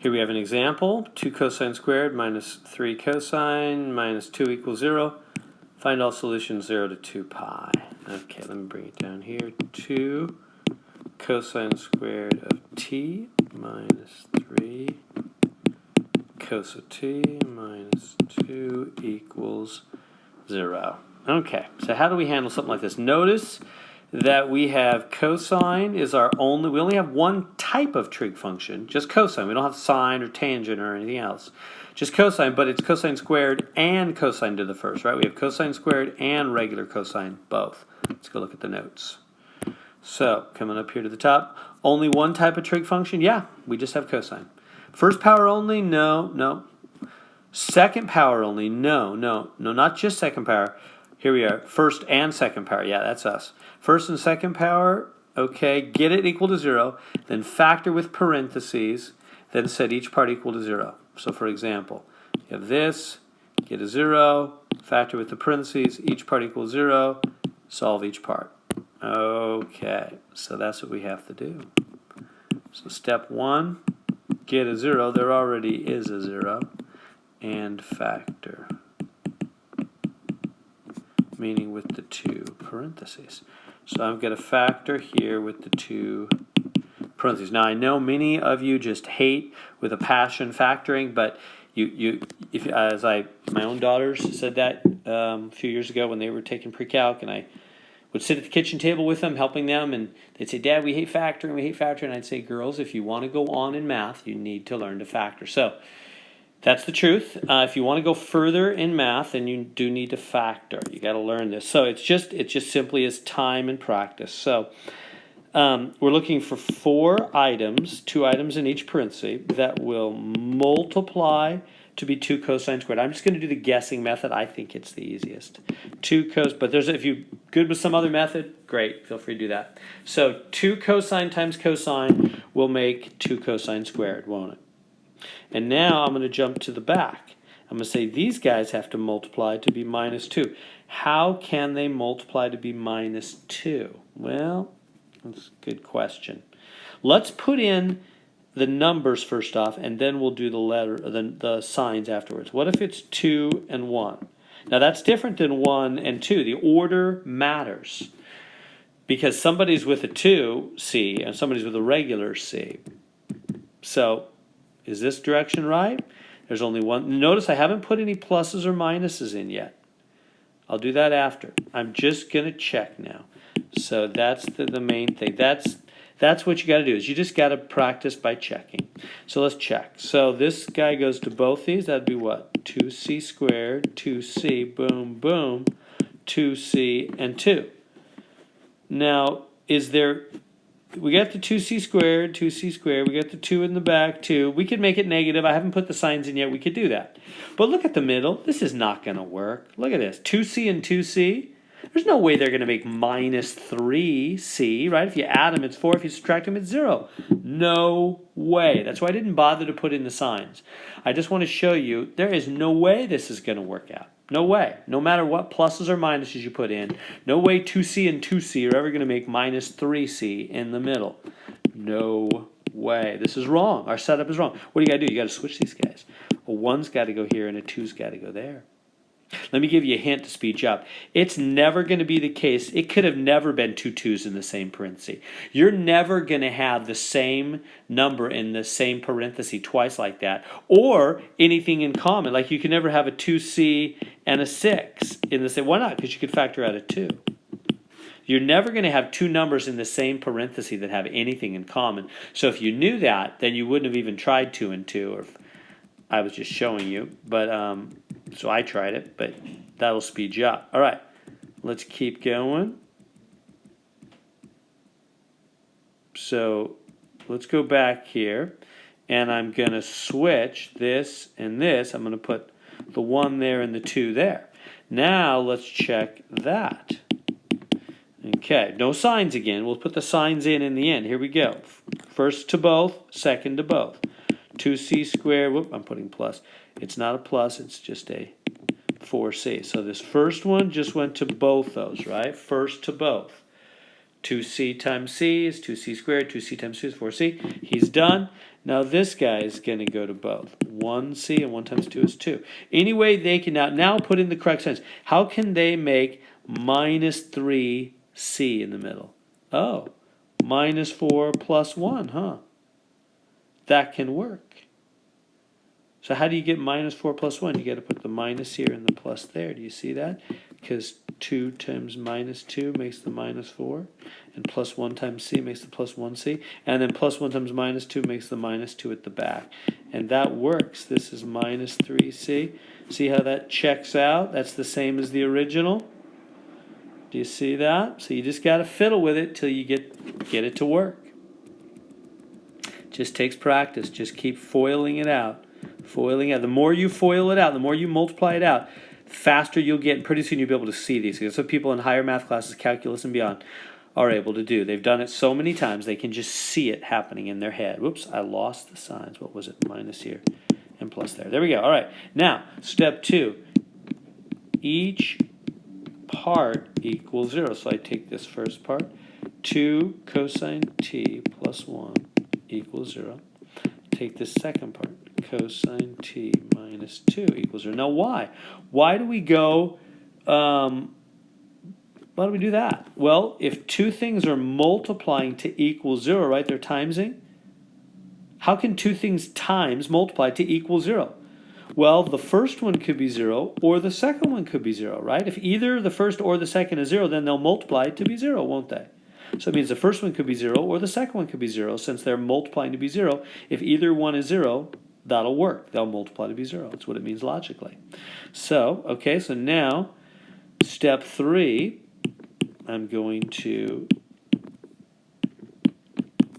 Here we have an example, 2 cosine squared minus 3 cosine minus 2 equals 0. Find all solutions 0 to 2 pi. Okay, let me bring it down here. 2 cosine squared of t minus 3 cos of t minus 2 equals 0. Okay, so how do we handle something like this? Notice that we have cosine is our only, we only have one type of trig function, just cosine. We don't have sine or tangent or anything else. Just cosine, but it's cosine squared and cosine to the first, right? We have cosine squared and regular cosine, both. Let's go look at the notes. So, coming up here to the top, only one type of trig function? Yeah, we just have cosine. First power only? No, no. Second power only? No, no, no, not just second power. Here we are, first and second power. Yeah, that's us. First and second power, okay, get it equal to 0, then factor with parentheses, then set each part equal to 0. So for example, you have this, get a 0, factor with the parentheses, each part equals 0, solve each part. Okay, so that's what we have to do. So step 1, get a 0, there already is a 0, and factor, meaning with the 2 parentheses. So I'm going to factor here with the 2 parentheses. Now I know many of you just hate with a passion factoring, but my own daughters said that a few years ago when they were taking pre-calc, and I would sit at the kitchen table with them, helping them, and they'd say, "Dad, we hate factoring, we hate factoring." And I'd say, "Girls, if you want to go on in math, you need to learn to factor." So that's the truth. If you want to go further in math, then you do need to factor. You got to learn this. So it just simply is time and practice. So we're looking for 4 items, 2 items in each parenthesis that will multiply to be 2 cosine squared. I'm just going to do the guessing method. I think it's the easiest. 2 cos, but if you're good with some other method, great. Feel free to do that. So 2 cosine times cosine will make 2 cosine squared, won't it? And now I'm going to jump to the back. I'm going to say these guys have to multiply to be minus 2. How can they multiply to be minus 2? Well, that's a good question. Let's put in the numbers first off, and then we'll do the signs afterwards. What if it's 2 and 1? Now that's different than 1 and 2. The order matters because somebody's with a 2C and somebody's with a regular C. So is this direction right? There's only one. Notice I haven't put any pluses or minuses in yet. I'll do that after. I'm just going to check now. So that's the main thing. That's what you got to do, is you just got to practice by checking. So let's check. So this guy goes to both these. That'd be what? 2c squared, 2c, boom, boom, 2c, and 2. Now, we got the 2c squared, we got the 2 in the back, 2. We could make it negative. I haven't put the signs in yet. We could do that. But look at the middle. This is not going to work. Look at this. 2c and 2c. There's no way they're going to make minus 3c, right? If you add them, it's 4. If you subtract them, it's 0. No way. That's why I didn't bother to put in the signs. I just want to show you there is no way this is going to work out. No way. No matter what pluses or minuses you put in, no way 2c and 2c are ever going to make minus 3c in the middle. No way. This is wrong. Our setup is wrong. What do you got to do? You got to switch these guys. A 1's got to go here and a 2's got to go there. Let me give you a hint to speed you up. It's never going to be the case. It could have never been 2 2's in the same parenthesis. You're never going to have the same number in the same parenthesis twice like that, or anything in common. Like you can never have a 2c and a 6 in the same. Why not? Because you could factor out a 2. You're never going to have 2 numbers in the same parenthesis that have anything in common. So if you knew that, then you wouldn't have even tried 2 and 2, or I was just showing you. But so I tried it, but that'll speed you up. All right, let's keep going. So let's go back here, and I'm going to switch this and this. I'm going to put the 1 there and the 2 there. Now let's check that. Okay, no signs again. We'll put the signs in the end. Here we go. First to both, second to both. 2c squared, whoop, I'm putting plus. It's not a plus, it's just a 4c. So this first one just went to both those, right? First to both. 2c times c is 2c squared. 2c times 2 is 4c. He's done. Now this guy is going to go to both. 1c and 1 times 2 is 2. Anyway, they can now put in the correct signs. How can they make minus 3c in the middle? Oh, minus 4 plus 1, huh? That can work. So how do you get minus 4 plus 1? You got to put the minus here and the plus there. Do you see that? Because 2 times minus 2 makes the minus 4. And plus 1 times c makes the plus 1c. And then plus 1 times minus 2 makes the minus 2 at the back. And that works. This is minus 3c. See how that checks out? That's the same as the original. Do you see that? So you just got to fiddle with it till you get it to work. Just takes practice. Just keep foiling it out. Foiling out. The more you foil it out, the more you multiply it out, the faster you'll get. And pretty soon you'll be able to see these. That's what people in higher math classes, calculus and beyond, are able to do. They've done it so many times they can just see it happening in their head. Whoops, I lost the signs. What was it? Minus here and plus there. There we go. All right. Now, step 2. Each part equals 0. So I take this first part. 2 cosine t plus 1 equals 0. Take the second part. Cosine t minus 2 equals 0. Now why? Why do we go, why do we do that? Well, if two things are multiplying to equal 0, right, they're timesing. How can two things times multiply to equal 0? Well, the first one could be 0 or the second one could be 0, right? If either the first or the second is 0, then they'll multiply to be 0, won't they? So it means the first one could be 0 or the second one could be 0 since they're multiplying to be 0. If either one is 0, that'll work. They'll multiply to be 0. That's what it means logically. So, okay, so now step 3, I'm going to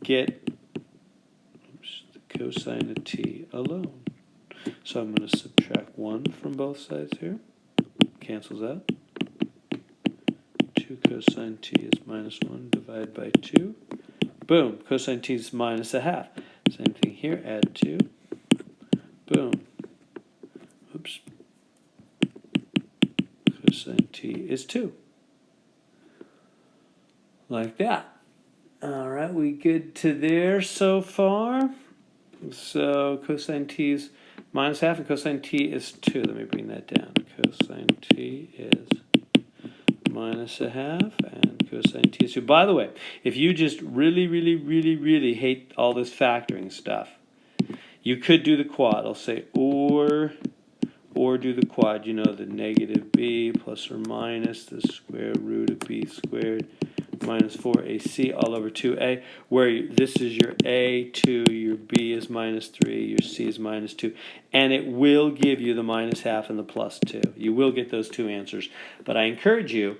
get the cosine of t alone. So I'm going to subtract 1 from both sides here. Cancels out. 2 cosine t is minus 1 divided by 2. Boom. Cosine t is minus a half. Same thing here. Add 2. Boom. Oops. Cosine t is 2. Like that. All right, we good to there so far? So cosine t is minus half and cosine t is 2. Let me bring that down. Cosine t is minus a half and cosine t is 2. By the way, if you just really hate all this factoring stuff, you could do the quad. I'll say or do the quad. You know, the negative b plus or minus the square root of b squared minus 4ac all over 2a, where this is your a, 2, your b is minus 3, your c is minus 2, and it will give you the minus half and the plus 2. You will get those two answers. But I encourage you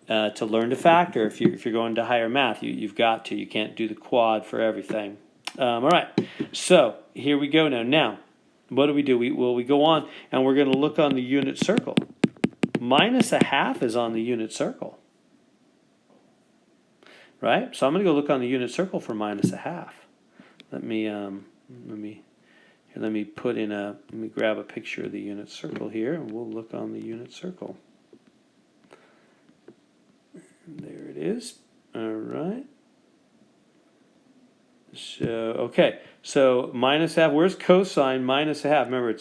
to learn to factor. If you're going to higher math, you've got to. You can't do the quad for everything. All right, so here we go now. Now, what do? We go on, and we're going to look on the unit circle. Minus a half is on the unit circle. Right? So I'm going to go look on the unit circle for minus a half. Let me grab a picture of the unit circle here, and we'll look on the unit circle. There it is. All right. So, okay. So minus half. Where's cosine minus a half? Remember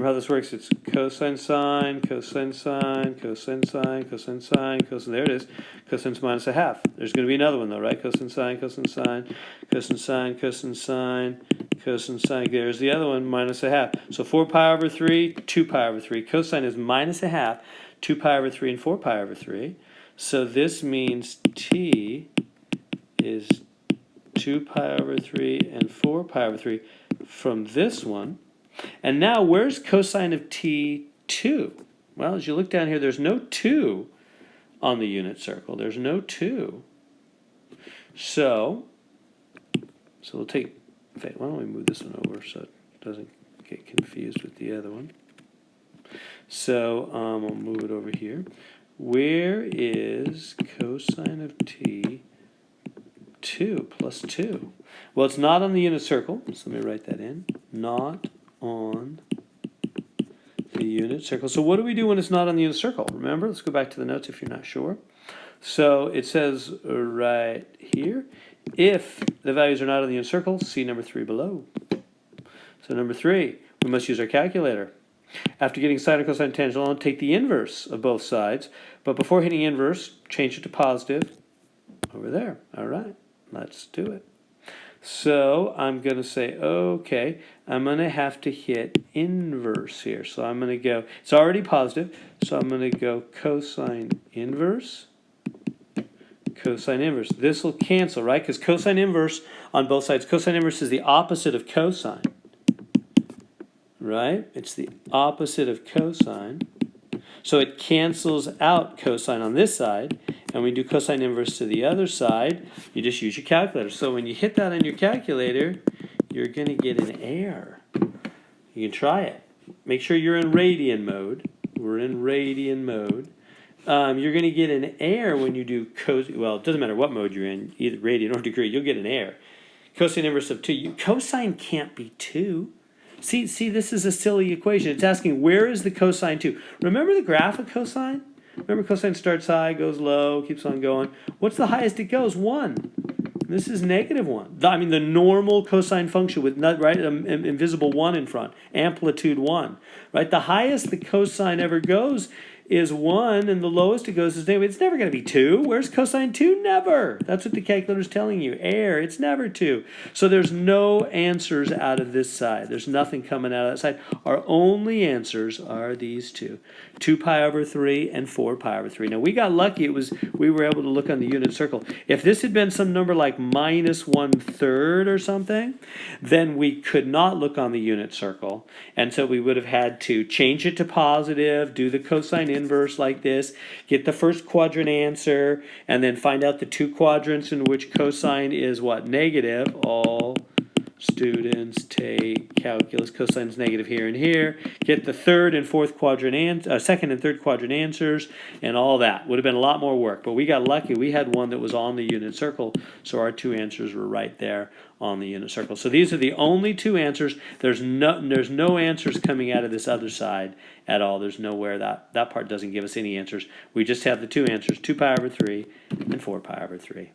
how this works. It's cosine sine, cosine sine, cosine sine, cosine sine, cosine. There it is. Cosine's minus a half. There's going to be another one though, right? Cosine sine, cosine sine, cosine sine, cosine sine, cosine sine. There's the other one, minus a half. So 4 pi over 3, 2 pi over 3. Cosine is minus a half, 2 pi over 3, and 4 pi over 3. So this means t is 2 pi over 3 and 4 pi over 3 from this one. And now, where's cosine of t 2? Well, as you look down here, there's no 2 on the unit circle. There's no 2. So we'll take, in fact, why don't we move this one over so it doesn't get confused with the other one. So I'll move it over here. Where is cosine of t 2 plus 2? Well, it's not on the unit circle, so let me write that in. Not on the unit circle. So what do we do when it's not on the unit circle? Remember, let's go back to the notes if you're not sure. So it says right here, if the values are not in the unit circle, see number 3 below. So number 3, we must use our calculator. After getting sine or cosine tangent line, take the inverse of both sides. But before hitting inverse, change it to positive over there. All right, let's do it. So I'm going to say, okay, I'm going to have to hit inverse here. So I'm going to go, it's already positive, so I'm going to go cosine inverse. Cosine inverse. This will cancel, right? Because cosine inverse on both sides, cosine inverse is the opposite of cosine. Right? It's the opposite of cosine. So it cancels out cosine on this side, and when you do cosine inverse to the other side, you just use your calculator. So when you hit that on your calculator, you're going to get an error. You can try it. Make sure you're in radian mode. We're in radian mode. You're going to get an error when you do well, it doesn't matter what mode you're in, either radian or degree, you'll get an error. Cosine inverse of 2. Cosine can't be 2. See, this is a silly equation. It's asking, where is the cosine 2? Remember the graph of cosine? Remember cosine starts high, goes low, keeps on going. What's the highest it goes? 1. This is -1. I mean, the normal cosine function with, right, invisible 1 in front, amplitude 1. Right? The highest the cosine ever goes is 1, and the lowest it goes is negative. It's never going to be 2. Where's cosine 2? Never. That's what the calculator's telling you. Error. It's never 2. So there's no answers out of this side. There's nothing coming out of that side. Our only answers are these two. 2 pi over 3 and 4 pi over 3. Now, we got lucky. We were able to look on the unit circle. If this had been some number like -1/3 or something, then we could not look on the unit circle. And so we would have had to change it to positive, do the cosine inverse like this, get the first quadrant answer, and then find out the 2 quadrants in which cosine is what? Negative. All students take calculus. Cosine's negative here and here. Get the third and fourth quadrant second and third quadrant answers, and all that. Would have been a lot more work, but we got lucky. We had one that was on the unit circle, so our 2 answers were right there on the unit circle. So these are the only 2 answers. There's no answers coming out of this other side at all. There's nowhere that part doesn't give us any answers. We just have the 2 answers, 2 pi over 3 and 4 pi over 3.